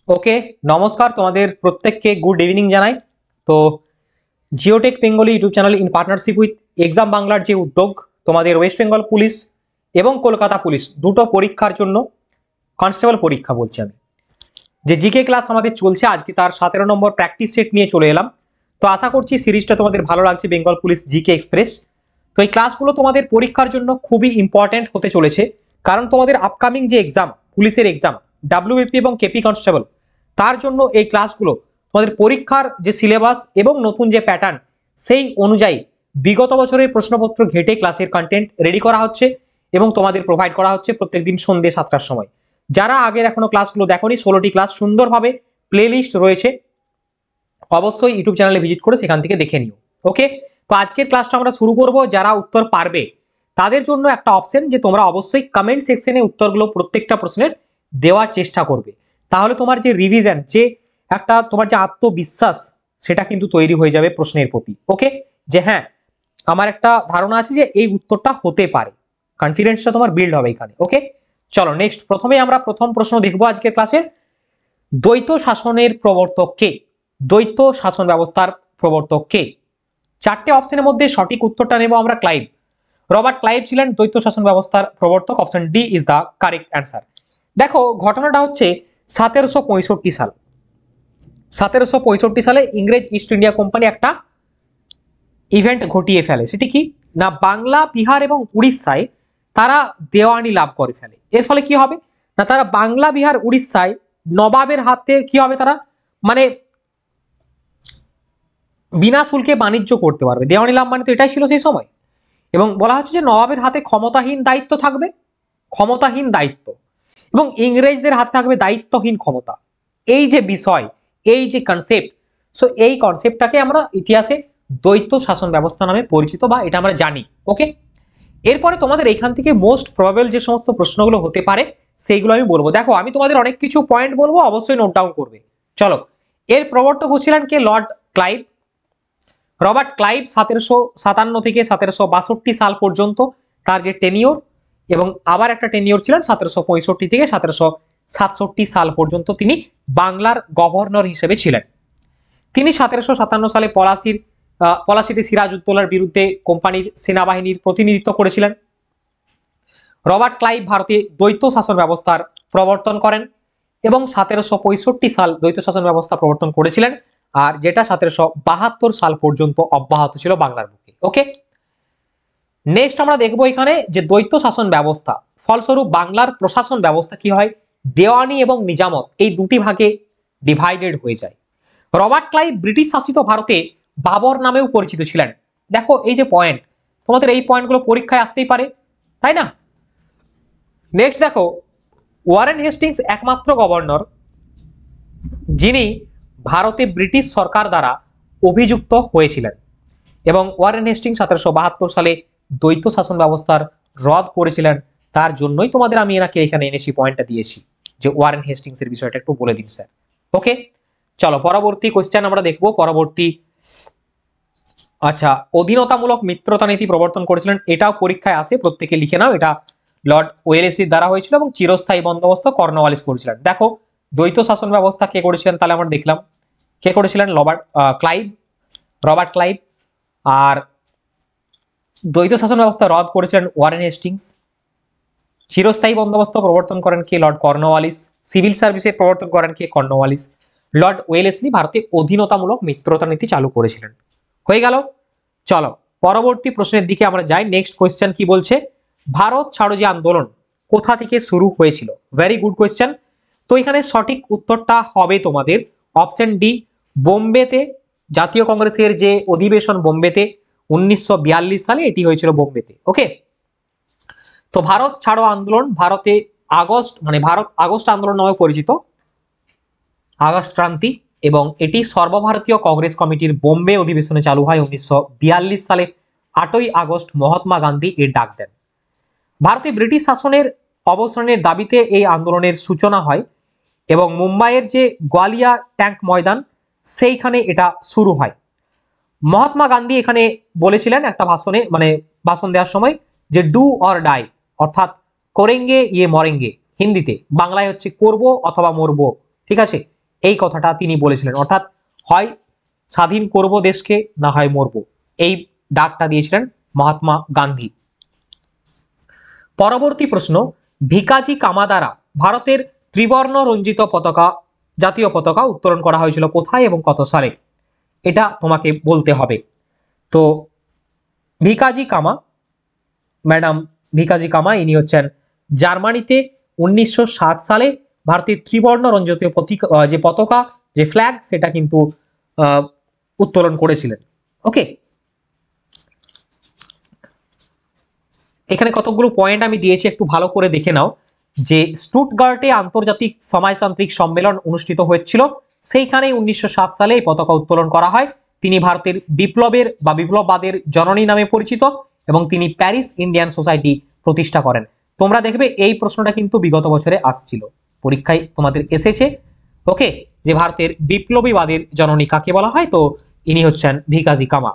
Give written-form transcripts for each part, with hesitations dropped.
ওকে, নমস্কার তোমাদের প্রত্যেককে গুড ইভিনিং জানাই। তো Geotech Bengali YouTube channel in partnership with exam বাংলার যে উদ্যোগ, তোমাদের ওয়েস্ট বেঙ্গল পুলিশ এবং কলকাতা পুলিশ দুটো পরীক্ষার জন্য কনস্টেবল পরীক্ষা বলছি আমি, যে জিকে ক্লাস আমাদের চলছে, আজকে তার 17 নম্বর প্র্যাকটিস সেট নিয়ে চলে এলাম। তো আশা করছি সিরিজটা তোমাদের ভালো লাগছে, বেঙ্গল পুলিশ জিকে এক্সপ্রেস। তো এই ক্লাসগুলো তোমাদের পরীক্ষার জন্য খুবই ইম্পর্টেন্ট হতে চলেছে, কারণ তোমাদের আপকামিং যে এক্সাম, পুলিশের এক্সাম ডাব্লিউবিপি এবং কেপি কনস্টেবল, তার জন্য এই ক্লাসগুলো তোমাদের পরীক্ষার যে সিলেবাস এবং নতুন যে প্যাটার্ন সেই অনুযায়ী বিগত বছরের প্রশ্নপত্র ঘেটে ক্লাসের কন্টেন্ট রেডি করা হচ্ছে এবং তোমাদের প্রোভাইড করা হচ্ছে প্রত্যেকদিন সন্ধ্যে 7টার সময়। যারা আগের এখনো ক্লাসগুলো দেখোনি, 16টি ক্লাস সুন্দরভাবে প্লে লিস্ট রয়েছে, অবশ্যই ইউটিউব চ্যানেলে ভিজিট করে সেখান থেকে দেখে নিও। ওকে, তো আজকের ক্লাসটা আমরা শুরু করব। যারা উত্তর পারবে তাদের জন্য একটা অপশন, যে তোমরা অবশ্যই কমেন্ট সেকশনে উত্তরগুলো প্রত্যেকটা প্রশ্নের দেওয়ার চেষ্টা করবে। তাহলে তোমার যে রিভিশন, যে একটা তোমার যে আত্মবিশ্বাস, সেটা কিন্তু তৈরি হয়ে যাবে প্রশ্নের প্রতি। ওকে, যে হ্যাঁ, আমার একটা ধারণা আছে যে এই উত্তরটা হতে পারে, কনফিডেন্সটা তোমার বিল্ড হবে এখানে। ওকে, চলো নেক্সট। প্রথমে আমরা প্রথম প্রশ্ন দেখবো আজকের ক্লাসে। দ্বৈত শাসনের প্রবর্তক কে? দ্বৈত শাসন ব্যবস্থার প্রবর্তক কে? চারটে অপশনের মধ্যে সঠিক উত্তরটা নেব আমরা ক্লাইভ। রবার্ট ক্লাইভ ছিলেন দ্বৈত শাসন ব্যবস্থার প্রবর্তক। Option D is the correct answer. দেখো, ঘটনাটা হচ্ছে 1765 সাল। 1765 সালে ইংরেজ ইস্ট ইন্ডিয়া কোম্পানি একটা ইভেন্ট ঘটিয়ে ফেলে। সেটি কি না, বাংলা, বিহার এবং উড়িষ্যায় তারা দেওয়ানি লাভ করে ফেলে। এর ফলে কি হবে না, তারা বাংলা, বিহার, উড়িষ্যায় নবাবের হাতে কি হবে, তারা মানে বিনা শুল্কে বাণিজ্য করতে পারবে। দেওয়ানি লাভ মানে তো এটাই ছিল সেই সময়। এবং বলা হচ্ছে যে নবাবের হাতে ক্ষমতাহীন দায়িত্ব থাকবে, ক্ষমতাহীন দায়িত্ব, এবং ইংরেজদের হাতে থাকবে দায়িত্বহীন ক্ষমতা। এই যে বিষয়, এই যে কনসেপ্ট, সো এই কনসেপ্টটাকে আমরা ইতিহাসে দ্বৈত শাসন ব্যবস্থা নামে পরিচিত, বা এটা আমরা জানি। ওকে, এরপরে তোমাদের এখান থেকে মোস্ট প্রবাবল যে সমস্ত প্রশ্নগুলো হতে পারে সেইগুলো আমি বলবো। দেখো, আমি তোমাদের অনেক কিছু পয়েন্ট বলবো, অবশ্যই নোট ডাউন করবে। চলো, এর প্রবর্তক হচ্ছিলেন কে? Lord Clive. রবার্ট ক্লাইভ 1757 থেকে 1762 সাল পর্যন্ত তার যে টেনিওর, এবং আবার একটা টেনিওর ছিলেন 1765 থেকে 1767 সাল পর্যন্ত তিনি বাংলার গভর্নর হিসেবে ছিলেন। তিনি 1757 সালে পলাশিতে সিরাজউদ্দৌলার বিরুদ্ধে কোম্পানির সেনাবাহিনীর প্রতিনিধিত্ব করেছিলেন। রবার্ট ক্লাইভ ভারতে দ্বৈত শাসন ব্যবস্থার প্রবর্তন করেন এবং 1765 সাল দ্বৈত শাসন ব্যবস্থা প্রবর্তন করেছিলেন, আর যেটা 1772 সাল পর্যন্ত অব্যাহত ছিল বাংলার বুকে। ওকে, নেক্সট আমরা দেখবো এখানে যে দ্বৈত শাসন ব্যবস্থা ফলস্বরূপ বাংলার প্রশাসন ব্যবস্থা কি হয়, দেওয়ানি এবং নিজামত এই দুটি ভাগে ডিভাইডেড হয়ে যায়। রবার্ট ক্লাইভ ব্রিটিশ শাসিত ভারতে বাবর নামেও পরিচিত ছিলেন। দেখো, এই যে পয়েন্ট, তোমাদের এই পয়েন্টগুলো পরীক্ষায় আসতেই পারে, তাই না? নেক্সট দেখো, ওয়ারেন হেস্টিংস একমাত্র গভর্নর যিনি ভারতে ব্রিটিশ সরকার দ্বারা অভিযুক্ত হয়েছিলেন, এবং ওয়ারেন হেস্টিংস 1772 সালে দ্বৈত শাসন ব্যবস্থার রদ করেছিলেন। তার জন্যই তোমাদের আমি এনাকে এখানে এনেছি, পয়েন্টটা দিয়েছি যে ওয়ারেন হেস্টিংস এর বিষয়টা একটু বলে দিন স্যার। ওকে, চলো পরবর্তী কোশ্চেন আমরা দেখবো। পরবর্তী, আচ্ছা, অধীনতামূলক মিত্রতা নীতি প্রবর্তন করেছিলেন, এটাও পরীক্ষায় আসে, প্রত্যেকে লিখে নাও। এটা লর্ড ওয়েলেসলির দ্বারা হয়েছিল এবং চিরস্থায়ী বন্দোবস্ত কর্নওয়ালিস করেছিলেন। দেখো, দ্বৈত শাসন ব্যবস্থা কে করেছিলেন, তাহলে আমরা দেখলাম কে করেছিলেন, রবার্ট ক্লাইভ। আর দ্বৈত শাসন ব্যবস্থা রদ করেছিলেন ওয়ারেন হেস্টিংস। চিরস্থায়ী বন্দোবস্ত প্রবর্তন করেন কে? Lord Cornwallis. সিভিল সার্ভিসের প্রবর্তন করেন কে? কর্নওয়ালিস। লর্ড ওয়েলেসলি ভারতে অধীনতামূলক মিত্রতা নীতি চালু করেছিলেন। হয়ে গেল। চলো পরবর্তী প্রশ্নের দিকে আমরা যাই। নেক্সট কোয়েশ্চেন কি বলছে, ভারত ছাড়ো যে আন্দোলন কোথা থেকে শুরু হয়েছিল? Very good question. তো এখানে সঠিক উত্তরটা হবে তোমাদের অপশন ডি, বোম্বেতে। জাতীয় কংগ্রেসের যে অধিবেশন বোম্বেতে 1942 সালে, এটি হয়েছিল বোম্বেতে। ওকে, তো ভারত ছাড়ো আন্দোলন ভারতে ভারত আগস্ট আন্দোলন নামে পরিচিত, আগস্ট ক্রান্তি, এবং এটি সর্বভারতীয় কংগ্রেস কমিটির বোম্বে অধিবেশনে চালু হয় 1942 সালে। 8ই আগস্ট মহাত্মা গান্ধী এর ডাক দেন। ভারতে ব্রিটিশ শাসনের অবসানের দাবিতে এই আন্দোলনের সূচনা হয় এবং মুম্বাইয়ের যে গোয়ালিয়া ট্যাঙ্ক ময়দান, সেইখানে এটা শুরু হয়। মহাত্মা গান্ধী এখানে বলেছিলেন একটা ভাষণে, ভাষণ দেওয়ার সময়, যে ডু অর ডাই, অর্থাৎ করেঙ্গে ইয়ে মরেঙ্গে, হিন্দিতে, বাংলায় হচ্ছে করব অথবা মরবো। ঠিক আছে, এই কথাটা তিনি বলেছিলেন, অর্থাৎ হয় স্বাধীন করব দেশকে, না হয় মরবো, এই ডাকটা দিয়েছিলেন মহাত্মা গান্ধী। পরবর্তী প্রশ্ন, ভিকাজি কামা দ্বারা ভারতের ত্রিবর্ণ রঞ্জিত পতাকা, জাতীয় পতাকা উত্তোলন করা হয়েছিল কোথায় এবং কত সালে? এটা তোমাকে বলতে হবে। তো ভিকাজি কামা, ম্যাডাম ভিকাজি কামা, ইনি হচ্ছেন জার্মানিতে 1907 সালে ভারতের ত্রিবর্ণ রঞ্জিত যে পতাকা, যে ফ্ল্যাগ, সেটা কিন্তু উত্তোলন করেছিলেন। ওকে, এখানে কতগুলো পয়েন্ট আমি দিয়েছি, একটু ভালো করে দেখে নাও। যে স্টুটগার্টে আন্তর্জাতিক সমাজতান্ত্রিক সম্মেলন অনুষ্ঠিত হয়েছিল, সেইখানে 1907 সালে এই পতাকা উত্তোলন করা হয়। তিনি ভারতের বিপ্লবের বা বিপ্লববাদের জননী নামে পরিচিত এবং তিনি প্যারিস ইন্ডিয়ান সোসাইটি প্রতিষ্ঠা করেন। তোমরা দেখবে এই প্রশ্নটা কিন্তু বিগত বছরে আসছিল, পরীক্ষায় তোমাদের এসেছে। ওকে, যে ভারতের বিপ্লবীবাদের জননী কাকে বলা হয়? তো ইনি হচ্ছেন ভিকাজি কামা।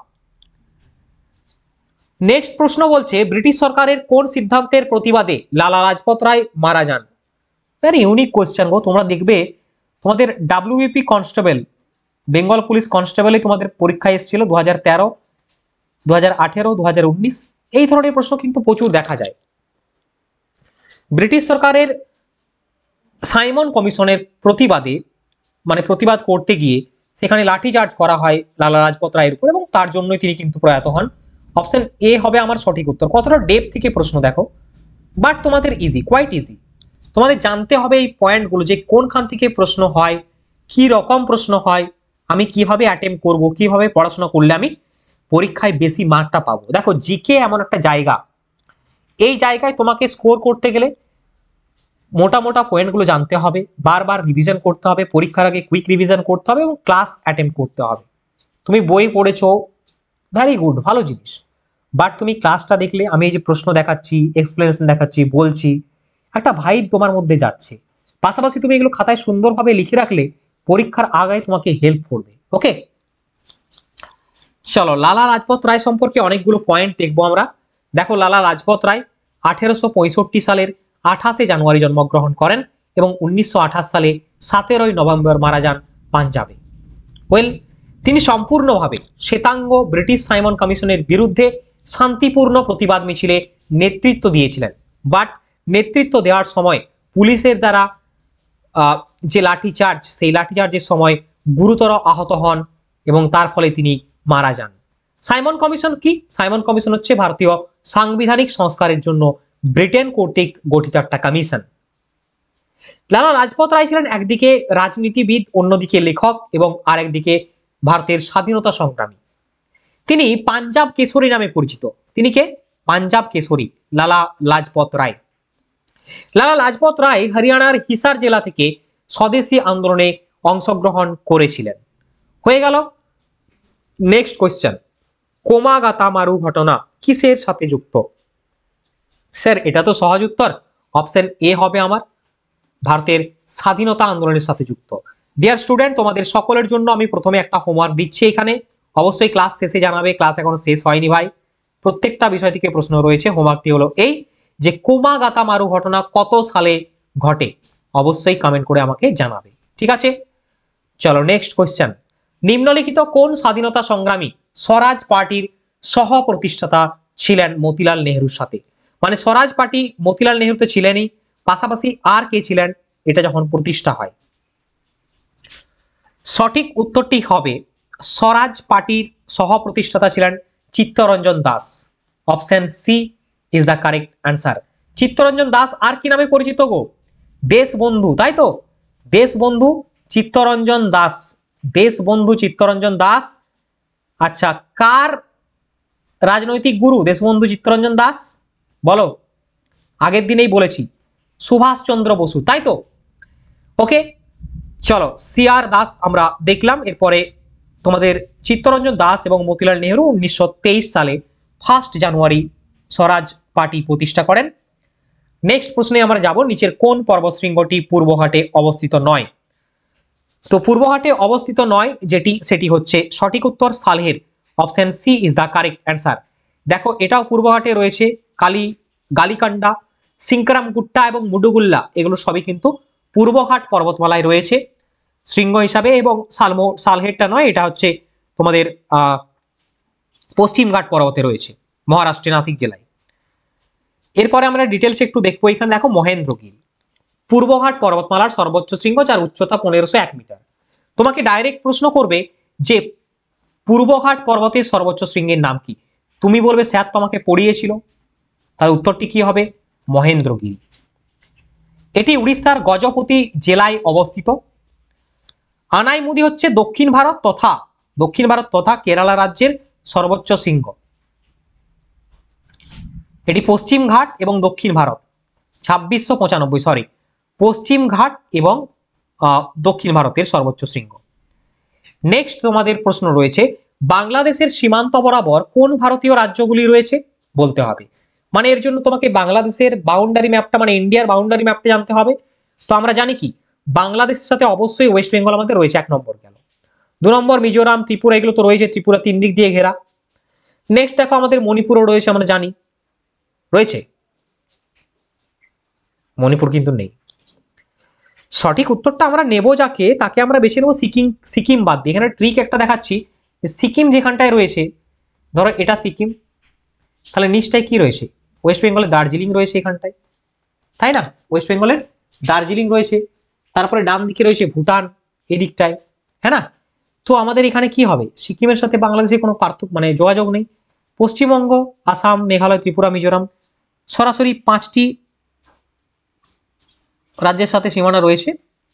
নেক্সট প্রশ্ন বলছে, ব্রিটিশ সরকারের কোন সিদ্ধান্তের প্রতিবাদে লালা লাজপত রায় মারা যান? ভেরি ইউনিক কোয়েশ্চেন গো। তোমরা দেখবে তোমাদের ডাব্লিউবিপি কনস্টেবল, বেঙ্গল পুলিশ কনস্টেবলে তোমাদের পরীক্ষায় এসেছিল 2013, 2018, 2019, এই ধরনের প্রশ্ন কিন্তু প্রচুর দেখা যায়। ব্রিটিশ সরকারের সাইমন কমিশনের প্রতিবাদে, মানে প্রতিবাদ করতে গিয়ে সেখানে লাঠিচার্জ করা হয় লালা লাজপত রায়ের উপর এবং তার জন্যই তিনি কিন্তু প্রয়াত হন। অপশন এ হবে আমার সঠিক উত্তর। কতটা ডেপ থেকে প্রশ্ন দেখো, বাট তোমাদের ইজি, কোয়াইট ইজি। তোমাদের জানতে হবে এই পয়েন্টগুলো, যে কোনখান থেকে প্রশ্ন হয়, কি রকম প্রশ্ন হয়, আমি কিভাবে অ্যাটেম্প করব, কিভাবে পড়াশোনা করলে আমি পরীক্ষায় বেশি মার্কটা পাবো। দেখো, জিকে এমন একটা জায়গা, এই জায়গায় তোমাকে স্কোর করতে গেলে মোটা মোটা পয়েন্টগুলো জানতে হবে, বারবার রিভিশন করতে হবে, পরীক্ষার আগে কুইক রিভিশন করতে হবে এবং ক্লাস অ্যাটেম্প করতে হবে। তুমি বই পড়েছো, ভেরি গুড, ভালো জিনিস, বাট তুমি ক্লাসটা দেখলে, আমি এই যে প্রশ্ন দেখাচ্ছি, এক্সপ্লেনেশন দেখাচ্ছি, বলছি, একটা ভাইব তোমার মধ্যে যাচ্ছে। পাশাপাশি তুমি এগুলো খাতায় সুন্দরভাবে লিখে রাখলে পরীক্ষার আগে তোমাকে হেল্প করবে। ওকে, চলো, লালা লাজপত রায় সম্পর্কে অনেকগুলো পয়েন্ট দেখবো আমরা। দেখো, লালা লাজপত রায় 1865 সালের 28শে জানুয়ারি জন্মগ্রহণ করেন এবং 1928 সালে 17ই নভেম্বর মারা যান পাঞ্জাবে। ওয়েল, তিনি সম্পূর্ণভাবে শ্বেতাঙ্গ ব্রিটিশ সাইমন কমিশনের বিরুদ্ধে শান্তিপূর্ণ প্রতিবাদ মিছিলে নেতৃত্ব দিয়েছিলেন, বাট নেতৃত্ব দেওয়ার সময় পুলিশের দ্বারা যে লাঠিচার্জ, সেই লাঠিচার্জের সময় গুরুতর আহত হন এবং তার ফলে তিনি মারা যান। সাইমন কমিশন কি? সাইমন কমিশন হচ্ছে ভারতীয় সাংবিধানিক সংস্কারের জন্য ব্রিটেন কর্তৃক গঠিত একটা কমিশন। লালা লাজপত রায় ছিলেন একদিকে রাজনীতিবিদ, অন্যদিকে লেখক এবং আরেকদিকে ভারতের স্বাধীনতা সংগ্রামী। তিনি পাঞ্জাব কেশরী নামে পরিচিত। তিনি কে? পাঞ্জাব কেশরী, লালা লাজপত রায়। লালা লাজপত রায় হরিয়ানার হিসার জেলা থেকে স্বদেশী আন্দোলনে অংশগ্রহণ করেছিলেন। হয়ে গেল। নেক্সট কোয়েশ্চেন, কোমাগাতা মারু ঘটনা কিসের সাথে যুক্ত? স্যার, এটা তো সহজ উত্তর, অপশন এ হবে আমার, ভারতের স্বাধীনতা আন্দোলনের সাথে যুক্ত। ডিয়ার স্টুডেন্ট, তোমাদের সকলের জন্য আমি প্রথমে একটা হোমওয়ার্ক দিচ্ছি এখানে, অবশ্যই ক্লাস শেষে জানাবে, ক্লাস এখনো শেষ হয়নি ভাই, প্রত্যেকটা বিষয় থেকে প্রশ্ন রয়েছে। হোমওয়ার্কটি হলো এই, যে কোমাগাতা মারু ঘটনা কত সালে ঘটে? অবশ্যই কমেন্ট করে আমাকে জানাবে, ঠিক আছে? চলো, নেক্সট কোয়েশ্চেন, নিম্নলিখিত কোন স্বাধীনতা সংগ্রামী স্বরাজ পার্টির সহ প্রতিষ্ঠাতা ছিলেন মতিলাল নেহরুর সাথে? মানে স্বরাজ পার্টি মতিলাল নেহরু তো ছিলেনই, পাশাপাশি আর কে ছিলেন এটা যখন প্রতিষ্ঠা হয়? সঠিক উত্তরটি হবে, স্বরাজ পার্টির সহ প্রতিষ্ঠাতা ছিলেন Chittaranjan Das. Option C is the correct answer. Chittaranjan Das আর কি নামে পরিচিত গো? দেশবন্ধু, তাই তো, দেশবন্ধু চিত্তরঞ্জন দাস, দেশবন্ধু চিত্তরঞ্জন দাস। আচ্ছা, কার রাজনৈতিক গুরু দেশবন্ধু চিত্তরঞ্জন দাস? বলো, আগের দিনেই বলেছি, সুভাষচন্দ্র বসু, তাই তো? ওকে, চলো, সিআর দাস আমরা দেখলাম। এরপরে তোমাদের চিত্তরঞ্জন দাস এবং মতিলাল নেহরু 1923 সালে 1 জানুয়ারি স্বরাজ পার্টি প্রতিষ্ঠা করেন। নেক্সট প্রশ্নে আমরা যাব, নিচের কোন পর্বতশৃঙ্গটি পূর্বঘাটে অবস্থিত নয়? তো পূর্বঘাটে অবস্থিত নয় যেটি, সেটি হচ্ছে সঠিক উত্তর সালহের। Option C is the correct answer. দেখো, এটাও পূর্বঘাটে রয়েছে, গালিকান্ডা, সিংকরামগুট্টা এবং মুডুগুল্লা, এগুলো সবই কিন্তু পূর্বঘাট পর্বতমালায় রয়েছে। শৃঙ্গ হিসাবে, এবং সালহেটটা নয়, এটা হচ্ছে তোমাদের পশ্চিমঘাট পর্বতে রয়েছে, মহারাষ্ট্রের নাসিক জেলায়। এরপরে আমরা ডিটেলস একটু দেখবো। এখানে দেখো মহেন্দ্রগিরি পূর্বঘাট পর্বতমালার সর্বোচ্চ শৃঙ্গ, যার উচ্চতা 1501 মিটার। তোমাকে ডাইরেক্ট প্রশ্ন করবে যে পূর্বঘাট পর্বতের সর্বোচ্চ শৃঙ্গের নাম কি, তুমি বলবে স্যার তোমাকে পড়িয়েছিল, তার উত্তরটি কি হবে? মহেন্দ্রগিরি। এটি উড়িষ্যার গজপতি জেলায় অবস্থিত। আনাইমুদি হচ্ছে দক্ষিণ ভারত তথা কেরালা রাজ্যের সর্বোচ্চ শৃঙ্গ। এটি পশ্চিম ঘাট এবং দক্ষিণ ভারত 2695, সরি, পশ্চিম ঘাট এবং দক্ষিণ ভারতের সর্বোচ্চ শৃঙ্গ। নেক্সট তোমাদের প্রশ্ন রয়েছে, বাংলাদেশের সীমান্ত বরাবর কোন ভারতীয় রাজ্যগুলি রয়েছে বলতে হবে। মানে এর জন্য তোমাকে বাংলাদেশের বাউন্ডারি ম্যাপটা, মানে ইন্ডিয়ার বাউন্ডারি ম্যাপটা জানতে হবে। তো আমরা জানি কি, বাংলাদেশের সাথে অবশ্যই ওয়েস্ট বেঙ্গল আমাদের রয়েছে, 1 নম্বর গেল। 2 নম্বর মিজোরাম, ত্রিপুরা, এগুলো তো রয়েছে, ত্রিপুরা 3 দিক দিয়ে ঘেরা। নেক্সট দেখো আমাদের মণিপুরও রয়েছে, আমরা জানি রয়েছে, মণিপুর কিন্তু নেই। সঠিক উত্তরটা আমরা নেব যাকে, তাকে আমরা বেছে নেবো সিকিম বাদ দিয়ে। এখানে ট্রিক একটা দেখাচ্ছি, সিকিম যেখানটায় রয়েছে, ধরো এটা সিকিম, তাহলে নিচটায় কি রয়েছে? ওয়েস্ট বেঙ্গলের দার্জিলিং রয়েছে এখানটায়, তাই না? ওয়েস্ট বেঙ্গলের দার্জিলিং রয়েছে, তারপরে ডান দিকে রয়েছে ভুটান এদিকটায়, হ্যাঁ না? তো আমাদের এখানে কি হবে? সিকিমের সাথে বাংলাদেশের কোনো পার্থক্য, মানে যোগাযোগ নেই। পশ্চিমবঙ্গ, আসাম, মেঘালয়, ত্রিপুরা, মিজোরাম, সরাসরি 5টি রাজ্যের সাথে সীমানা রয়েছে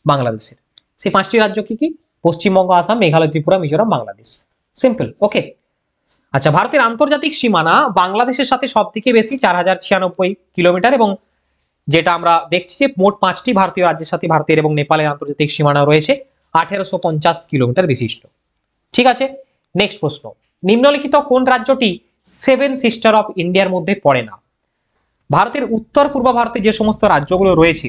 বাংলাদেশের। সেই 5টি রাজ্য কি কি? পশ্চিমবঙ্গ, আসাম, মেঘালয়, ত্রিপুরা, মিজোরাম, বাংলাদেশ। সিম্পল, ওকে। আচ্ছা, ভারতের আন্তর্জাতিক সীমানা বাংলাদেশের সাথে সব থেকে বেশি 4096 কিলোমিটার, এবং যেটা আমরা দেখছি যে মোট 5টি ভারতীয় রাজ্যের সাথে ভারতের এবং নেপালের আন্তর্জাতিক সীমানা রয়েছে 1850 কিলোমিটার বিশিষ্ট। ঠিক আছে, নেক্সট প্রশ্ন, নিম্নলিখিত কোন রাজ্যটি 7 সিস্টার অফ ইন্ডিয়ার মধ্যে পড়ে না? ভারতের উত্তর পূর্ব ভারতে যে সমস্ত রাজ্যগুলো রয়েছে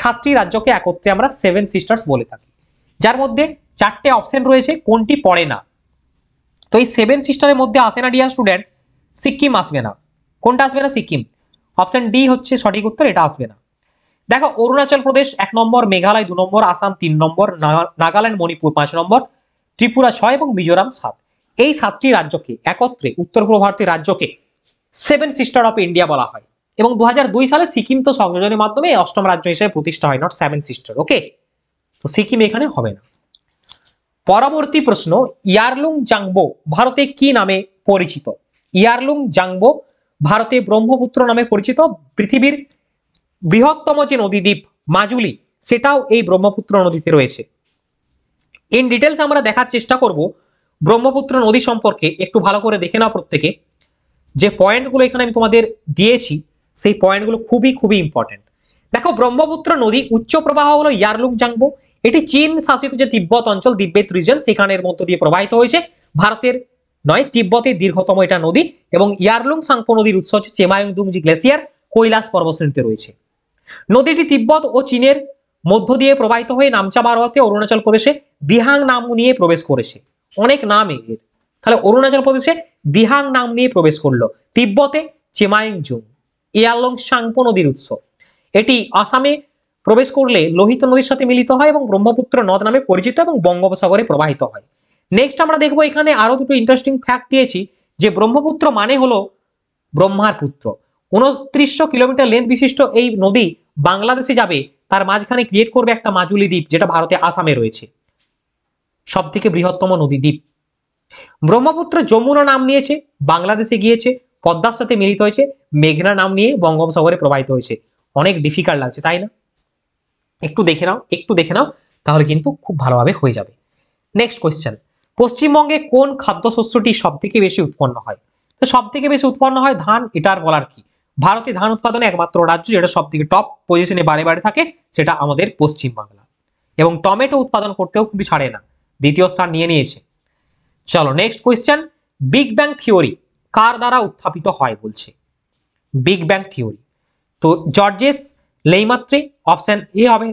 7টি রাজ্যকে একত্রে আমরা 7 সিস্টার্স বলে থাকি, যার মধ্যে 4টে অপশন রয়েছে, কোনটি পড়ে না? তো এই 7 সিস্টারের মধ্যে আসে না ডিয়ার স্টুডেন্ট, সিকিম আসবে না। কোনটা আসবে না? সিকিম। অপশন ডি হচ্ছে সঠিক উত্তর, এটা আসবে না। দেখো, অরুণাচল প্রদেশ 1 নম্বর, মেঘালয় 2 নম্বর, আসাম 3 নম্বর, নাগাল্যান্ড মণিপুর 5 নম্বর, ত্রিপুরা 6 এবং মিজোরাম 7। এই 7টি রাজ্যকে একত্রে, উত্তর পূর্ব ভারতের রাজ্যকে 7 সিস্টার অফ ইন্ডিয়া বলা হয়। এবং 2002 সালে সিকিম তো সংযোজনের মাধ্যমে 8ম রাজ্য হিসেবে প্রতিষ্ঠা হয়, নট 7 সিস্টার, ওকে। তো সিকিম এখানে হবে না। পরবর্তী প্রশ্ন, ইয়ারলুং জাংবো ভারতে কি নামে পরিচিত? ইয়ারলুং জাংবো ভারতে ব্রহ্মপুত্র নামে পরিচিত। পৃথিবীর বৃহত্তম যে নদীদ্বীপ মাজুলি, সেটাও এই ব্রহ্মপুত্র নদীতে রয়েছে। ইন ডিটেলস আমরা দেখার চেষ্টা করব ব্রহ্মপুত্র নদী সম্পর্কে। একটু ভালো করে দেখে নাও প্রত্যেকে, যে পয়েন্টগুলো এখানে আমি তোমাদের দিয়েছি সেই পয়েন্টগুলো খুবই খুবই ইম্পর্টেন্ট। দেখো, ব্রহ্মপুত্র নদী উচ্চ প্রবাহ হলো ইয়ারলুং জাংবো। এটি চীন শাসিত যে তিব্বত অঞ্চল, তিব্বত রিজন, সেখানের মধ্য দিয়ে প্রবাহিত হয়েছে। ভারতের নয়, তিব্বতের দীর্ঘতম এটা নদী। এবং ইয়ারলুং সাংপো নদীর উৎস হচ্ছে চেমায়ুংদুংজি গ্লেসিয়ার, কৈলাস পর্বতশ্রেণীতে রয়েছে। নদীটি তিব্বত ও চীনের মধ্য দিয়ে প্রবাহিত হয়ে নামচা বারোয়াতে অরুণাচল প্রদেশে দিহাং নাম নিয়ে প্রবেশ করেছে। অনেক নাম এর, তাহলে অরুণাচল প্রদেশে দিহাং নাম নিয়ে প্রবেশ করলো, তিব্বতে চেমায়ুংজুং। ইয়ারলুং সাংপো নদীর উৎস, এটি আসামে প্রবেশ করলে লোহিত নদীর সাথে মিলিত হয় এবং ব্রহ্মপুত্র নদ নামে পরিচিত এবং বঙ্গোপসাগরে প্রবাহিত হয়। নেক্সট আমরা দেখবো, এখানে আরো দুটো ইন্টারেস্টিং ফ্যাক্ট দিয়েছি, যে ব্রহ্মপুত্র মানে হলো ব্রহ্মার পুত্র। 2900 কিলোমিটার লেন্থ বিশিষ্ট এই নদী বাংলাদেশে যাবে, তার মাঝখানে ক্রিয়েট করবে একটা মাজুলি দ্বীপ, যেটা ভারতে আসামে রয়েছে, সব থেকে বৃহত্তম নদী দ্বীপ। ব্রহ্মপুত্র যমুনা নাম নিয়েছে, বাংলাদেশে গিয়েছে, পদ্মার সাথে মিলিত হয়েছে, মেঘনা নাম নিয়ে বঙ্গোপসাগরে প্রবাহিত হয়েছে। অনেক ডিফিকাল্ট লাগছে, তাই না? একটু দেখে নাও, তাহলে কিন্তু খুব ভালোভাবে হয়ে যাবে। নেক্সট কোয়েশ্চেন, পশ্চিমবঙ্গে কোন খাদ্যশস্যটি সব থেকে বেশি উৎপন্ন হয়? তো সব থেকে বেশি উৎপন্ন হয় ধান, এটার বলার কি? ভারতে ধান উৎপাদনে একমাত্র রাজ্য যেটা সব থেকে টপ পজিশনে বারে বারে থাকে, সেটা আমাদের পশ্চিমবাংলা। এবং টমেটো উৎপাদন করতেও কিন্তু ছাড়ে না, 2য় স্থান নিয়ে নিয়েছে। চলো next question, big bang theory কার দ্বারা উত্থাপিত হয় বলছে? বিগ ব্যাং থিওরি, তো জর্জেস লেইমাত্রে, অপশন এ হবে।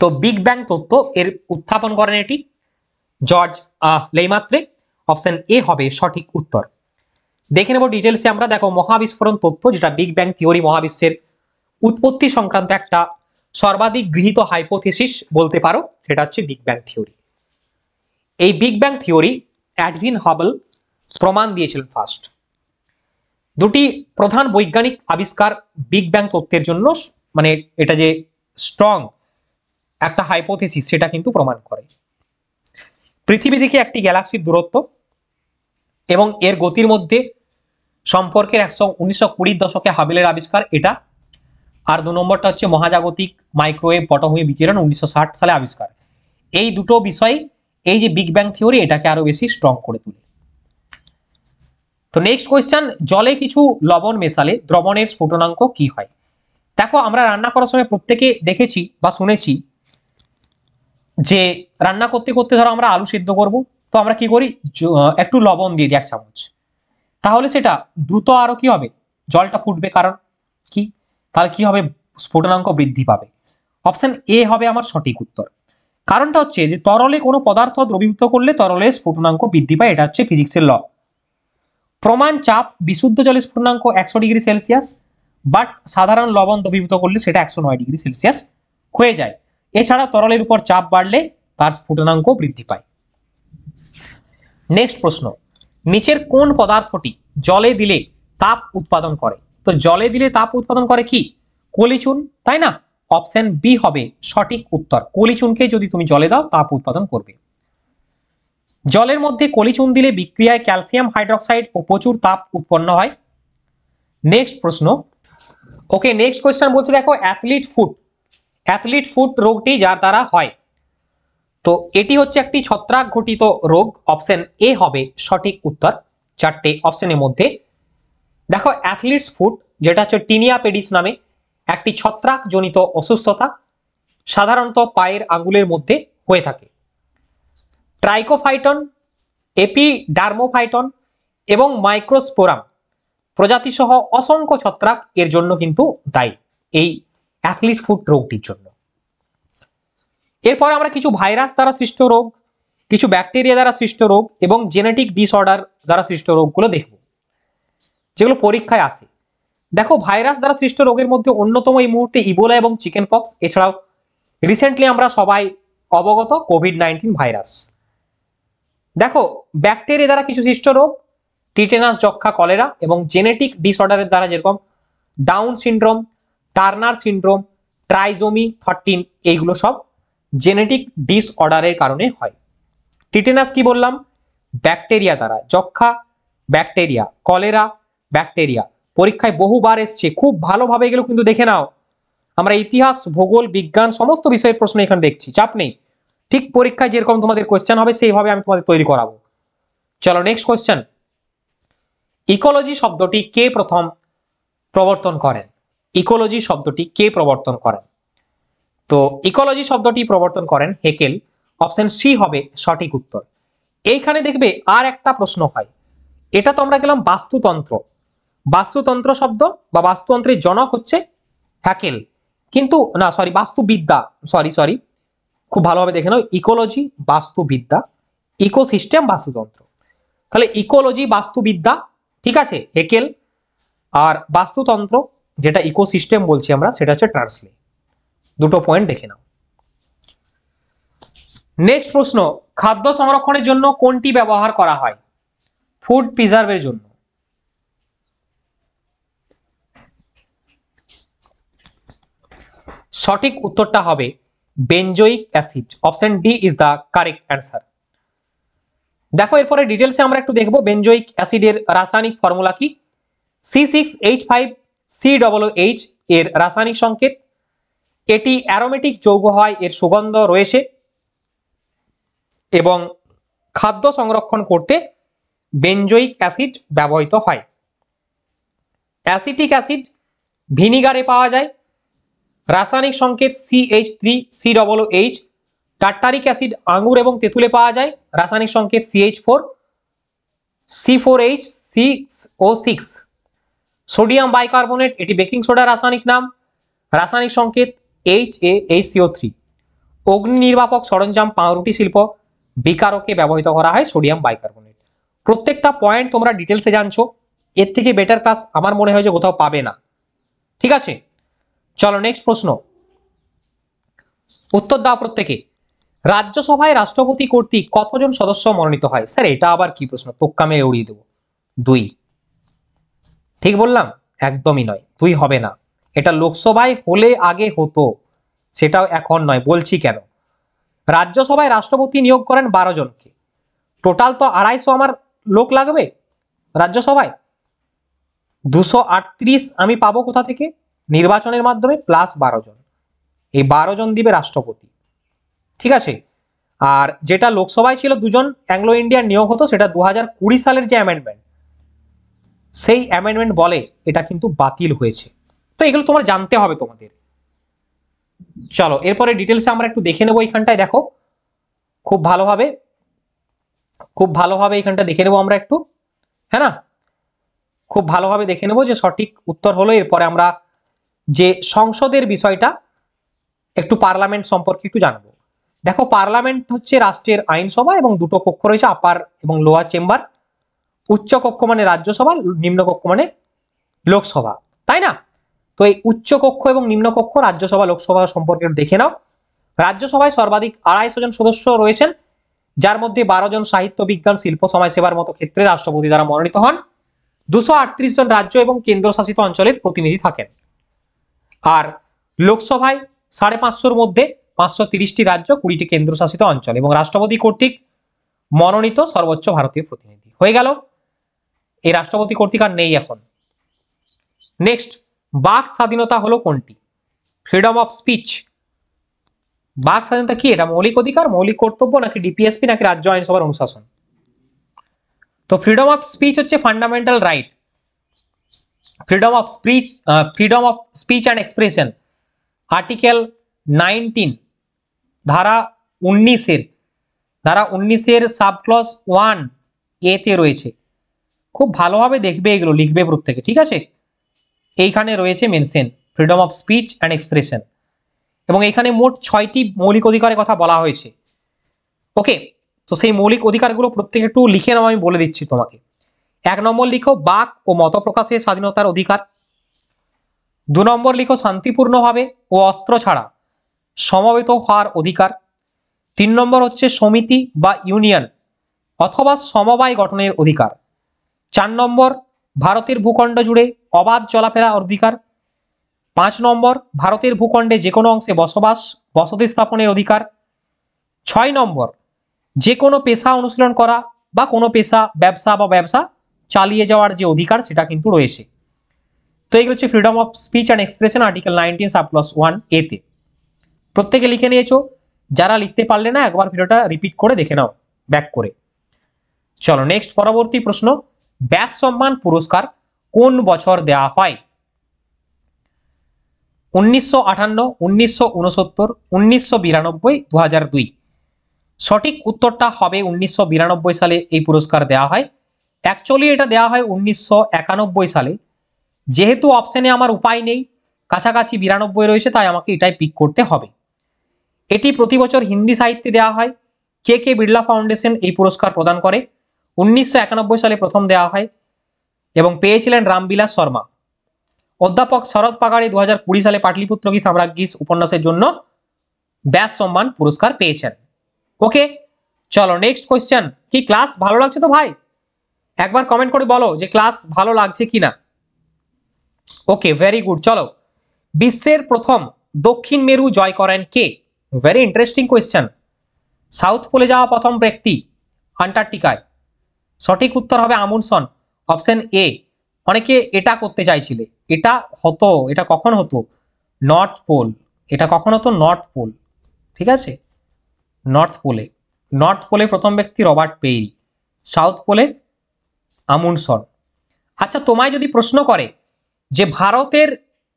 তো বিগ ব্যাং তত্ত্ব এর উত্থাপন করেন এটি জর্জ লেইমাত্রে, অপশন এ হবে সঠিক উত্তর। দেখে নেব ডিটেলসে আমরা। দেখো, মহাবিস্ফোরণ তত্ত্ব, যেটা বিগ ব্যাং থিওরি, মহাবিশ্বের উৎপত্তি সংক্রান্ত একটা সর্বাধিক গৃহীত হাইপোথিসিস বলতে পারো, সেটা হচ্ছে বিগ ব্যাং থিওরি। এই big bang theory Edwin Hubble প্রমাণ দিয়েছিলেন ফার্স্ট। দুটি প্রধান বৈজ্ঞানিক আবিষ্কার বিগ ব্যাং তত্ত্বের জন্য, মানে এটা যে স্ট্রং একটা হাইপোথিসিস সেটা কিন্তু প্রমাণ করে। পৃথিবী থেকে একটি গ্যালাক্সির দূরত্ব এবং এর গতির মধ্যে সম্পর্কের 1920 দশকে হাবেলের আবিষ্কার এটা। আর 2 নম্বরটা হচ্ছে মহাজাগতিক মাইক্রোওয়েভ পটভূমি বিকিরণ 1960 সালে আবিষ্কার। এই দুটো বিষয় এই যে বিগ ব্যাং থিওরি এটাকে আরো বেশি স্ট্রং করে তোলে। তো নেক্সট কোয়েশ্চেন, জলে কিছু লবণ মেশালে দ্রবণের স্ফুটনাঙ্ক কি হয়? দেখো আমরা রান্না করার সময় প্রত্যেকে দেখেছি বা শুনেছি যে রান্না করতে করতে ধরো আমরা আলু সিদ্ধ করব, তো আমরা কি করি, একটু লবণ দিয়ে দিই 1 চামচ, তাহলে সেটা দ্রুত আরো কি হবে, জলটা ফুটবে। কারণ কি, তাহলে কি হবে, স্ফুটনাঙ্ক বৃদ্ধি পাবে। অপশন এ হবে আমার সঠিক উত্তর। কারণটা হচ্ছে যে তরলে কোনো পদার্থ দ্রবীভূত করলে তরলের স্ফুটনাঙ্ক বৃদ্ধি পায়, এটা হচ্ছে ফিজিক্সের ল। প্রমাণ চাপ বিশুদ্ধ জলের স্ফুটনাঙ্ক 100 ডিগ্রি সেলসিয়াস, বাট সাধারণ লবণ দ্রবীভূত করলে সেটা 109 ডিগ্রি সেলসিয়াস হয়ে যায়। এছাড়া তরলের উপর চাপ বাড়লে তার স্ফুটনাঙ্ক বৃদ্ধি পায়। নেক্সট প্রশ্ন, নিচের কোন পদার্থটি জলে দিলে তাপ উৎপাদন করে? তো জলে দিলে তাপ উৎপাদন করে কি, কলিচুন, তাই না? অপশন বি হবে সঠিক উত্তর। কলিচুনকে যদি তুমি জলে দাও তাপ উৎপাদন করবে। জলের মধ্যে কলিচুন দিলে বিক্রিয়ায় ক্যালসিয়াম হাইড্রোক্সাইড ও প্রচুর তাপ উৎপন্ন হয়। নেক্সট প্রশ্ন, ওকে নেক্সট কোয়েশ্চেন বলছে দেখো অ্যাথলিট ফুট রোগটি যার দ্বারা হয়, তো এটি হচ্ছে একটি ছত্রাক ঘটিত রোগ। অপশন এ হবে সঠিক উত্তর 4টে অপশনের মধ্যে। দেখো অ্যাথলিটস ফুট যেটা হচ্ছে টিনিয়া পেডিস নামে একটি ছত্রাক জনিত অসুস্থতা, সাধারণত পায়ের আঙ্গুলের মধ্যে হয়ে থাকে। ট্রাইকোফাইটন, এপিডার্মোফাইটন এবং মাইক্রোস্পোরাম প্রজাতি সহ অসংখ্য ছত্রাক এর জন্য কিন্তু দায়ী, এই অ্যাথলিট ফুট রোগটির জন্য। এরপরে আমরা কিছু ভাইরাস দ্বারা সৃষ্ট রোগ, কিছু ব্যাকটেরিয়া দ্বারা সৃষ্ট রোগ এবং জেনেটিক ডিসঅর্ডার দ্বারা সৃষ্ট রোগগুলো দেখব, যেগুলো পরীক্ষায় আসে। দেখো ভাইরাস দ্বারা সৃষ্ট রোগের মধ্যে অন্যতম এই মুহূর্তে ইবোলা এবং চিকেন পক্স, এছাড়াও রিসেন্টলি আমরা সবাই অবগত কোভিড-19 ভাইরাস। দেখো ব্যাকটেরিয়া দ্বারা কিছু সৃষ্ট রোগ, টিটেনাস, যক্ষা, কলেরা এবং জেনেটিক ডিসঅর্ডারের দ্বারা যেরকম down syndrome, Turner syndrome, trisomy 13, এইগুলো সব জেনেটিক ডিসঅর্ডারের কারণে হয়। টিটেনাস কি বললাম, ব্যাকটেরিয়া দ্বারা, যক্ষা ব্যাকটেরিয়া, কলেরা ব্যাকটেরিয়া, পরীক্ষায় বহুবার এসছে, খুব ভালোভাবে এগুলো কিন্তু দেখে নাও। আমরা ইতিহাস, ভূগোল, বিজ্ঞান সমস্ত বিষয়ের প্রশ্ন এখানে দেখছি, চাপ নেই। ঠিক পরীক্ষায় যেরকম তোমাদের কোয়েশ্চেন হবে সেইভাবে আমি তোমাদের তৈরি করাবো। চলো নেক্সট কোয়েশ্চেন, ইকোলজি শব্দটি কে প্রথম প্রবর্তন করেন? ইকোলজি শব্দটি কে প্রবর্তন করেন? তো ইকোলজি শব্দটি প্রবর্তন করেন হেকেল। অপশন সি হবে সঠিক উত্তর। এইখানে দেখবে আর একটা প্রশ্ন হয়, এটা তো আমরা গেলাম বাস্তুতন্ত্র, বাস্তুতন্ত্র শব্দ বা বাস্তুতন্ত্রের জনক হচ্ছে হ্যাকেল, কিন্তু না সরি বাস্তুবিদ্যা, সরি খুব ভালোভাবে দেখে নাও, ইকোলজি বাস্তুবিদ্যা, ইকোসিস্টেম বাস্তুতন্ত্র। তাহলে ইকোলজি বাস্তুবিদ্যা, ঠিক আছে, হেকেল, আর বাস্তুতন্ত্র যেটা ইকোসিস্টেম বলছি আমরা সেটা হচ্ছে ট্রান্সলে। দুটো পয়েন্ট দেখে নাও। নেক্সট প্রশ্ন, খাদ্য সংরক্ষণের জন্য কোনটি ব্যবহার করা হয়? ফুড প্রিজার্ভের জন্য। সঠিক উত্তরটা হবে benzoic acid. Option D is the correct answer. দেখো এরপরে ডিটেলসে আমরা একটু দেখবো বেনজোইক অ্যাসিডের রাসায়নিক ফর্মুলা কি। C6H5COOH এর রাসায়নিক সংকেত। এটি অ্যারোমেটিক যৌগ হয়, এর সুগন্ধ রয়েছে এবং খাদ্য সংরক্ষণ করতে বেনজোইক অ্যাসিড ব্যবহৃত হয়। অ্যাসিটিক অ্যাসিড ভিনিগারে পাওয়া যায়, রাসায়নিক সংকেত CH3COOH। টার্টারিক অ্যাসিড আঙ্গুর এবং তেঁতুলে পাওয়া যায়, রাসায়নিক সংকেত CH4C4H6O6। সোডিয়াম বাইকার্বনেট, এটি বেকিং সোডা রাসায়নিক নাম, রাসায়নিক সংকেত HAHCO3। অগ্নি নির্বাপক সরঞ্জাম, পাউরুটি শিল্প, বিকারকে ব্যবহৃত করা হয় সোডিয়াম বাইকার্বনেট। প্রত্যেকটা পয়েন্ট তোমরা ডিটেলসে জানছো, এর থেকে বেটার ক্লাস আমার মনে হয় যে কোথাও পাবে না, ঠিক আছে। চলো নেক্সট প্রশ্ন, উত্তর দাও প্রত্যেকে। রাজ্যসভায় রাষ্ট্রপতি কর্তৃক কতজন সদস্য মনোনীত হয়? স্যার এটা আবার কি প্রশ্ন, তোক্কা মেরে উড়িয়ে দেবো। 2। ঠিক বললাম? একদমই নয়, 2 হবে না। এটা লোকসভায় হলে আগে হতো, সেটাও এখন নয়। বলছি কেন। রাজ্যসভায় রাষ্ট্রপতি নিয়োগ করেন 12 জনকে। টোটাল তো 250 আমার লোক লাগবে রাজ্যসভায়। 238 আমি পাবো কোথা থেকে? নির্বাচনের মাধ্যমে, প্লাস 12 জন। এই 12 জন দিবে রাষ্ট্রপতি, ঠিক আছে। আর যেটা লোকসভায় ছিল 2 জন অ্যাংলো ইন্ডিয়ান নিয়োগ হতো, সেটা 2020 সালের যে অ্যামেন্ডমেন্ট, সেই অ্যামেন্ডমেন্ট বলে এটা কিন্তু বাতিল হয়েছে। তো এগুলো তোমার জানতে হবে তোমাদের। চলো এরপরে ডিটেলসে আমরা একটু দেখে নেবো। এইখানটায় দেখো খুব ভালোভাবে এখানটা দেখে নেবো আমরা একটু, হ্যাঁ না, খুব ভালোভাবে দেখে নেবো যে সঠিক উত্তর হলো। এরপরে আমরা যে সংসদের বিষয়টা, একটু পার্লামেন্ট সম্পর্কে একটু জানবো। দেখো পার্লামেন্ট হচ্ছে রাষ্ট্রের আইনসভা এবং দুটো কক্ষ রয়েছে, আপার এবং লোয়ার চেম্বার। উচ্চ কক্ষ মানে রাজ্যসভা, নিম্ন কক্ষ মানে লোকসভা, তাই না? তো এই উচ্চ কক্ষ এবং নিম্ন কক্ষ রাজ্যসভা লোকসভা সম্পর্কে দেখে নাও। রাজ্যসভায় সর্বাধিক 250 জন সদস্য রয়েছেন, যার মধ্যে 12 জন সাহিত্য, বিজ্ঞান, শিল্প, সমাজসেবার মতো ক্ষেত্রে রাষ্ট্রপতি দ্বারা মনোনীত হন। 238 জন রাজ্য এবং কেন্দ্রশাসিত অঞ্চলের প্রতিনিধি থাকেন। আর লোকসভায় 550-র মধ্যে 530টি রাজ্য, 20টি কেন্দ্রশাসিত অঞ্চল এবং রাষ্ট্রপতি কর্তৃক মনোনীত সর্বোচ্চ ভারতীয় প্রতিনিধি। হয়ে গেল। এই রাষ্ট্রপতি কর্তৃক আর নেই এখন। নেক্সট, বাক স্বাধীনতা হলো কোনটি? Freedom of speech. বাক স্বাধীনতা কি? এটা মৌলিক অধিকার, মৌলিক কর্তব্য, নাকি ডিপিএসপি, নাকি রাজ্য আইনসভার অনুশাসন? তো ফ্রিডম অফ স্পিচ হচ্ছে fundamental right. Freedom of speech and expression, article 19 ধারা 19-এর সাব ক্লজ 1 এতে রয়েছে। খুব ভালোভাবে দেখবে, এগুলো লিখবে প্রত্যেকে, ঠিক আছে। এইখানে রয়েছে mention freedom of speech and expression, এবং এখানে মোট 6টি মৌলিক অধিকারের কথা বলা হয়েছে। ওকে, তো সেই মৌলিক অধিকারগুলো প্রত্যেকে একটু লিখে নাও, আমি বলে দিচ্ছি তোমাকে। 1 নম্বর লিখো বাক ও মত প্রকাশের স্বাধীনতার অধিকার। 2 নম্বর লিখো শান্তিপূর্ণভাবে ও অস্ত্র ছাড়া সমবেত হওয়ার অধিকার। 3 নম্বর হচ্ছে সমিতি বা ইউনিয়ন অথবা সমবায় গঠনের অধিকার। 4 নম্বর ভারতের ভূখণ্ড জুড়ে অবাধ চলাফেরার অধিকার। 5 নম্বর ভারতের ভূখণ্ডে যে কোনো অংশে বসতি স্থাপনের অধিকার। 6 নম্বর যে কোনো পেশা অনুশীলন করা বা কোনো ব্যবসা চালিয়ে যাওয়ার যে অধিকার, সেটা কিন্তু রয়েছে। তো এগুলো হচ্ছে freedom of speech and expression, article 19 sub clause 1 এতে। প্রত্যেকে লিখে নিয়েছো? যারা লিখতে পারলে না, একবার ভিডিওটা রিপিট করে দেখে নাও ব্যাক করে। চলো নেক্সট, পরবর্তী প্রশ্ন, ব্যাস সম্মান পুরস্কার কোন বছর দেওয়া হয়? 1958, 1969, 1992, 2002। সঠিক উত্তরটা হবে 1992 সালে এই পুরস্কার দেওয়া হয়। অ্যাকচুয়ালি এটা দেওয়া হয় 1991 সালে। যেহেতু অপশনে আমার উপায় নেই, কাছাকাছি 92 রয়েছে, তাই আমাকে এটাই পিক করতে হবে। এটি প্রতি বছর হিন্দি সাহিত্যে দেওয়া হয়। কে কে বিড়লা ফাউন্ডেশন এই পুরস্কার প্রদান করে। 1991 সালে প্রথম দেওয়া হয় এবং পেয়েছিলেন রামবিলাস শর্মা। অধ্যাপক শরৎ পাগাড়ি 2020 সালে পাটলিপুত্র কি সাম্রাজ্ঞী উপন্যাসের জন্য ব্যাস সম্মান পুরস্কার পেয়েছেন। ওকে, চলো নেক্সট কোয়েশ্চেন। কি ক্লাস ভালো লাগছে তো ভাই? একবার কমেন্ট করে বলো যে ক্লাস ভালো লাগছে কিনা। Okay, very good. চলো, বিশ্বের প্রথম দক্ষিণ মেরু জয় করেন কে? Very interesting question. সাউথ পোলে যাওয়া প্রথম ব্যক্তি আন্টার্কটিকায়। সঠিক উত্তর হবে আমুন্ডসন, অপশন এ। অনেকে এটা করতে চাইছিলে, এটা কখন হতো? North pole. এটা কখন হতো? নর্থ পোল, ঠিক আছে। নর্থ পোলে প্রথম ব্যক্তি রবার্ট পেইরি, সাউথ পোলে আমুন্ডসন। আচ্ছা, তোমায় যদি প্রশ্ন করে যে ভারতের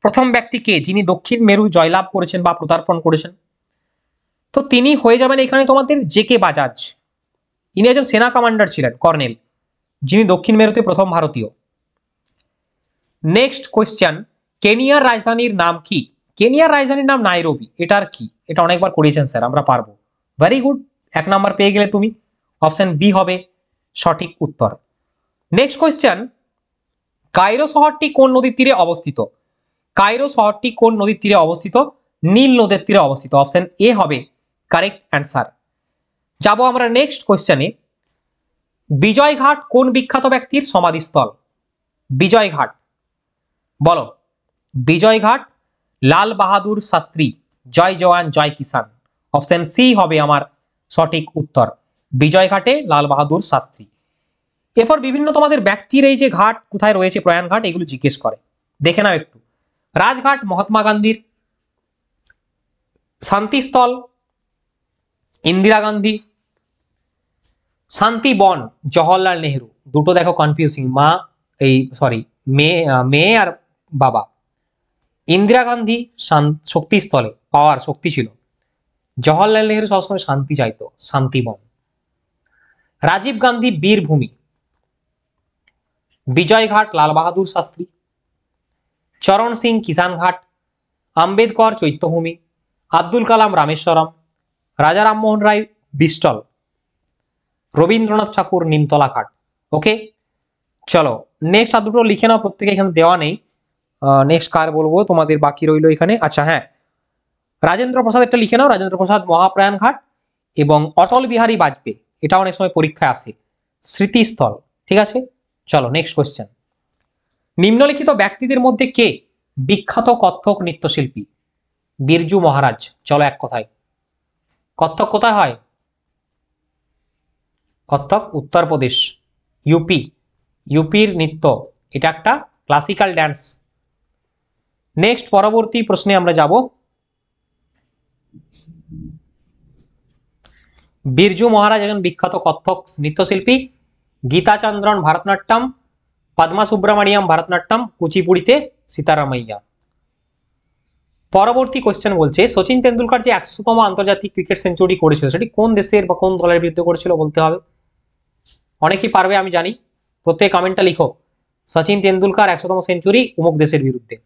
প্রথম ব্যক্তি কে যিনি দক্ষিণ মেরু জয়লাভ করেছেন বা প্রত্যার্পণ করেছেন, তো তিনি হয়ে যাবেন এখানে তোমাদের জে.কে. বাজাজ। ইনি একজন সেনা কমান্ডার ছিলেন, কর্নেল, যিনি দক্ষিণ মেরুতে প্রথম ভারতীয়। নেক্সট কোয়েশ্চেন, কেনিয়ার রাজধানীর নাম কি? কেনিয়ার রাজধানীর নাম নাইরোবি। এটার কি? এটা অনেকবার করিয়েছেন স্যার, আমরা পারবো। ভেরি গুড, 1 নাম্বার পেয়ে গেলে তুমি। অপশন বি হবে সঠিক উত্তর। নেক্সট কোয়েশ্চেন, কায়রো শহরটি কোন নদীর তীরে অবস্থিত? কায়রো শহরটি কোন নদীর তীরে অবস্থিত? নীল নদের তীরে অবস্থিত। অপশন এ হবে কারেক্ট অ্যান্সার। যাব আমরা নেক্সট কোশ্চেনে। বিজয়ঘাট কোন বিখ্যাত ব্যক্তির সমাধিস্থল? বিজয়ঘাট, বলো। বিজয়ঘাট লাল বাহাদুর শাস্ত্রী, জয় জওয়ান জয় কিষান। অপশন সি হবে আমার সঠিক উত্তর, বিজয়ঘাটে লাল বাহাদুর শাস্ত্রী। এরপর বিভিন্ন তোমাদের ব্যক্তির এই যে ঘাট কোথায় রয়েছে, প্রয়াণ ঘাট, এগুলো জিজ্ঞেস করে, দেখে নাও একটু। রাজঘাট মহাত্মা গান্ধীর, শান্তিস্থল ইন্দিরা গান্ধী, শান্তিবন জওহরলাল নেহরু। দুটো দেখো কনফিউজিং, মেয়ে আর বাবা। ইন্দিরা গান্ধী শক্তিস্থলে, পাওয়ার শক্তি ছিল। জওহরলাল নেহরু সবসময় শান্তি চাইতো, শান্তিবন। রাজীব গান্ধী বীরভূমি, বিজয়ঘাট লাল বাহাদুর শাস্ত্রী, চরণ সিং কিষান ঘাট, আম্বেদকর চৈত্যভূমি, আব্দুল কালাম রামেশ্বরম, রাজা রামমোহন রায় বিস্টল, রবীন্দ্রনাথ ঠাকুর নিমতলা ঘাট। ওকে, চলো নেক্সট আর দুটো লিখে নাও, প্রত্যেকে এখানে দেওয়া নেই। নেক্সট কার বলবো, তোমাদের বাকি রইল এখানে। আচ্ছা হ্যাঁ, রাজেন্দ্র প্রসাদ একটা লিখে নাও, রাজেন্দ্র প্রসাদ মহাপ্রয়াণ ঘাট। এবং অটল বিহারী বাজপেয়ী, এটা অনেক সময় পরীক্ষায় আসে, স্মৃতিস্থল। ঠিক আছে, চলো নেক্সট কোশ্চেন। নিম্নলিখিত ব্যক্তিদের মধ্যে কে বিখ্যাত কত্থক নৃত্যশিল্পী? বিরজু মহারাজ। চলো এক কথায়, কত্থক কোথায় হয়? কত্থক উত্তরপ্রদেশ, ইউপির নৃত্য, এটা একটা ক্লাসিক্যাল ড্যান্স। নেক্সট পরবর্তী প্রশ্নে আমরা যাব। বিরজু মহারাজ একজন বিখ্যাত কত্থক নৃত্যশিল্পী। গীতা চন্দ্রন ভারতনাট্যম, পদ্মা সুব্রমণিয়াম ভারতনাট্যম, কুচিপুড়িতে সীতারামাইয়া। পরবর্তী কোশ্চেন বলছে, সচিন তেন্ডুলকর যে 100তম আন্তর্জাতিক ক্রিকেট সেঞ্চুরি করেছিল সেটি কোন দেশের বা কোন দলের বিরুদ্ধে করেছিল বলতে হবে। অনেকেই পারবে আমি জানি, প্রত্যেক কমেন্টটা লিখো। সচিন তেন্ডুলকর 100তম সেঞ্চুরি অমুক দেশের বিরুদ্ধে।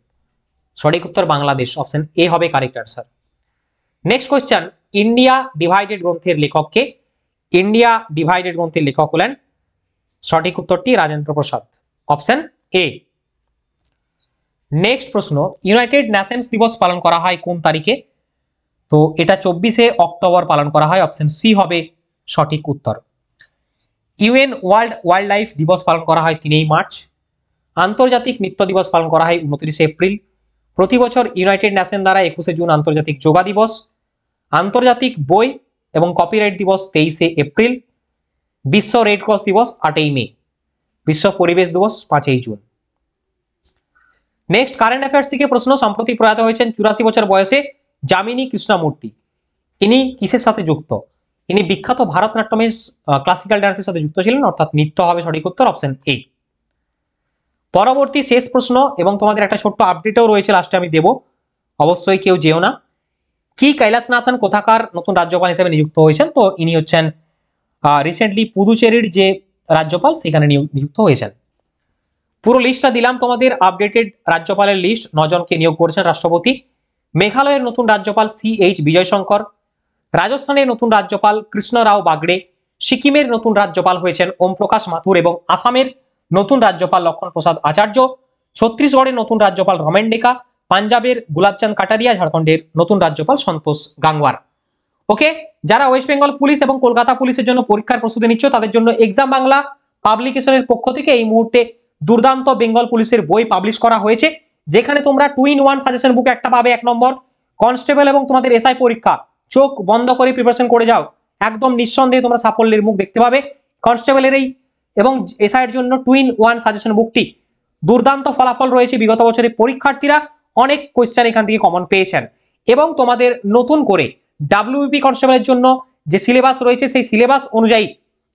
সঠিক উত্তর বাংলাদেশ, অপশন এ হবে correct answer. Next question, India divided গ্রন্থের লেখককে? ইন্ডিয়া ডিভাইডেড গ্রন্থের লেখক হলেন, সঠিক উত্তরটি Rajendra Prasad, option A. Next প্রশ্ন, ইউনাইটেড নেশনস দিবস পালন করা হয় কোন তারিখে? তো এটা 24শে অক্টোবর পালন করা হয়, অপশন সি হবে সঠিক উত্তর। ইউএন ওয়ার্ল্ড ওয়াইল্ড লাইফ দিবস পালন করা হয় 3 মার্চ। আন্তর্জাতিক নৃত্য দিবস পালন করা হয় 29শে এপ্রিল। প্রতি বছর ইউনাইটেড নেশন দ্বারা 21শে জুন আন্তর্জাতিক যোগা দিবস। আন্তর্জাতিক বই এবং কপিরাইট দিবস 23শে এপ্রিল। বিশ্ব রেড ক্রস দিবস 8ই মে। বিশ্ব পরিবেশ দিবস 5ই জুন। নেক্সট কারেন্ট অ্যাফেয়ার্স থেকে প্রশ্ন, সম্প্রতি প্রয়াত হয়েছেন 84 বছর বয়সে যামিনী কৃষ্ণমূর্তি। ইনি কিসের সাথে যুক্ত? ইনি বিখ্যাত ভারতনাট্যমের ক্লাসিক্যাল ডান্সের সাথে যুক্ত ছিলেন, অর্থাৎ নৃত্য হবে সঠিক উত্তর, অপশন এ। পরবর্তী শেষ প্রশ্ন, এবং তোমাদের একটা ছোট্ট আপডেটও রয়েছে লাস্টে আমি দেব, অবশ্যই কেউ যেও না। কি কৈলাসনাথন কোথাকার নতুন রাজ্যপাল হিসেবে নিযুক্ত হয়েছেন? তো ইনি হচ্ছেন রিসেন্টলি পুদুচেরির যে রাজ্যপাল সেখানে নিযুক্ত হয়েছেন। পুরো লিস্টটা দিলাম তোমাদের, আপডেটেড রাজ্যপালের লিস্ট। 9 জনকে নিয়োগ করেছেন রাষ্ট্রপতি। মেঘালয়ের নতুন রাজ্যপাল CH বিজয়শঙ্কর। রাজস্থানের নতুন রাজ্যপাল কৃষ্ণ রাও বাগড়ে। সিকিমের নতুন রাজ্যপাল হয়েছেন ওম প্রকাশ মাথুর এবং আসামের নতুন রাজ্যপাল লক্ষণ প্রসাদ আচার্য। ছত্তিশগড়ের নতুন রাজ্যপাল রমেন ডেকা। পাঞ্জাবের গুলাবচাঁদ কাটারিয়া। ঝাড়খণ্ডের নতুন রাজ্যপাল সন্তোষ গাঙ্গওয়ার। ওকে, যারা ওয়েস্ট বেঙ্গল পুলিশ এবং কলকাতা পুলিশের জন্য পরীক্ষার প্রস্তুতি নিচ্ছ তাদের জন্য এক্সাম বাংলা পাবলিকেশনের পক্ষ থেকে এই মুহূর্তে দুর্দান্ত বেঙ্গল পুলিশের বই পাবলিশ করা হয়েছে, যেখানে তোমরা 2-in-1 সাজেশন বুক একটা পাবে। 1 নম্বর কনস্টেবল এবং তোমাদের এসআই পরীক্ষা চোখ বন্ধ করে প্রিপারেশন করে যাও, একদম নিঃসন্দেহে তোমরা সাফল্যের মুখ দেখতে পাবে। কনস্টেবলের এই এবং এসআই এর জন্য 2-in-1 সাজেশন বুকটি দুর্দান্ত ফলাফল রয়েছে। বিগত বছরের পরীক্ষার্থীরা অনেক কোয়েশ্চেন এখান থেকে কমন পেয়েছেন। এবং তোমাদের নতুন করে WBP কনস্টেবলের জন্য যে সিলেবাস রয়েছে সেই সিলেবাস অনুযায়ী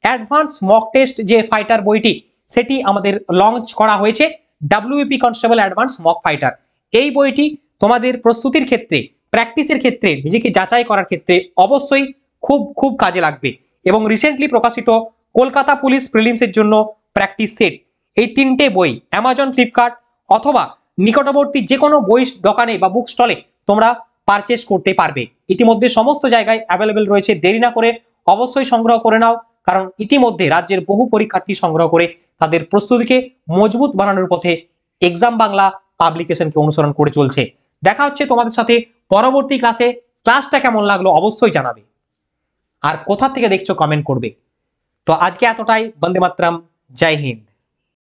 অ্যাডভান্স মক টেস্ট যে ফাইটার বইটি সেটি আমাদের লঞ্চ করা হয়েছে, WBP constable advance mock fighter. এই বইটি তোমাদের প্রস্তুতির ক্ষেত্রে, প্র্যাকটিসের ক্ষেত্রে, নিজেকে যাচাই করার ক্ষেত্রে অবশ্যই খুব খুব কাজে লাগবে। এবং রিসেন্টলি প্রকাশিত কলকাতা পুলিশ প্রিলিমসের জন্য প্র্যাকটিস সেট, এই 3টে বই অ্যামাজন, ফ্লিপকার্ট অথবা নিকটবর্তী যে কোনো বই দোকানে বা বুক স্টলে তোমরা পারচেস করতে পারবে। ইতিমধ্যে সমস্ত জায়গায় অ্যাভেলেবেল রয়েছে, দেরি না করে অবশ্যই সংগ্রহ করে নাও, কারণ ইতিমধ্যে রাজ্যের বহু পরীক্ষার্থী সংগ্রহ করে তাদের প্রস্তুতিকে মজবুত বানানোর পথে এক্সাম বাংলা পাবলিকেশনকে অনুসরণ করে চলছে। দেখা হচ্ছে তোমাদের সাথে পরবর্তী ক্লাসে ক্লাসটা কেমন লাগলো অবশ্যই জানাবে, আর কোথা থেকে দেখছো কমেন্ট করবে। তো আজকে এতটাই। বন্দে মাতরম, জয় হিন্দ।